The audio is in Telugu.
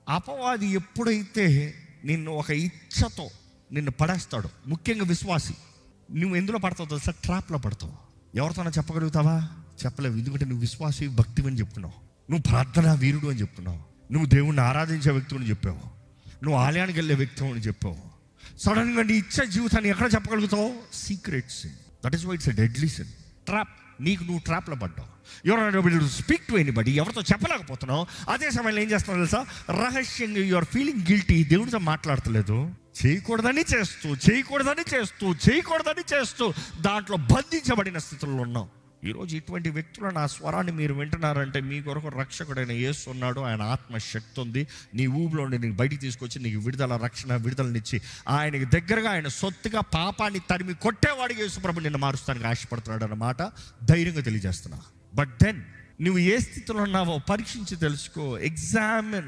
అపవాది ఎప్పుడైతే నిన్ను ఒక ఇచ్చతో నిన్ను పడేస్తాడు, ముఖ్యంగా విశ్వాసి, నువ్వు ఎందులో పడతావు తెలుసా? ట్రాప్లో పడతావు. ఎవరితోనో చెప్పగలుగుతావా? చెప్పలేవు. ఎందుకంటే నువ్వు విశ్వాసి, భక్తివి అని చెప్తున్నావు, నువ్వు ప్రార్థనా వీరుడు అని చెప్తున్నావు, నువ్వు దేవుణ్ణి ఆరాధించే వ్యక్తి అని చెప్పావు, నువ్వు ఆలయానికి వెళ్ళే వ్యక్తి అని చెప్పావు. సడన్గా నీ ఇచ్చే జీవితాన్ని ఎక్కడ చెప్పగలుగుతావు? Secret sin. That is why it's a deadly sin. Trap. నీకు నువ్వు ట్రాప్లో పడ్డావు. ఎవరైనా స్పీక్ టు ఎనీబడి, ఎవరితో చెప్పలేకపోతున్నావు. అదే సమయంలో ఏం చేస్తున్నావు తెలుసా? రహస్యంగా యు ఆర్ ఫీలింగ్ గిల్టీ, దేవుడితో మాట్లాడతలేదు, చేయకూడదని చేస్తూ దాంట్లో బంధించబడిన స్థితిలో ఉన్నావు. ఈరోజు ఇటువంటి వ్యక్తుల నా స్వరాన్ని మీరు వింటున్నారంటే మీ కొరకు రక్షకుడైన యేసు ఉన్నాడు. ఆయన ఆత్మశక్తి ఉంది. నీ ఊబిలో నీకు బయటికి తీసుకొచ్చి నీకు విడుదలనిచ్చి ఆయనకి దగ్గరగా, ఆయన సొత్తుగా పాపాన్ని తరిమి కొట్టేవాడికి యేసు ప్రభు నిన్ను మారుస్తానికి ఆశపడుతున్నాడు అన్నమాట ధైర్యంగా తెలియజేస్తున్నా. బట్ దెన్ నువ్వు ఏ స్థితిలో ఉన్నావో పరీక్షించి తెలుసుకో. ఎగ్జామిన్.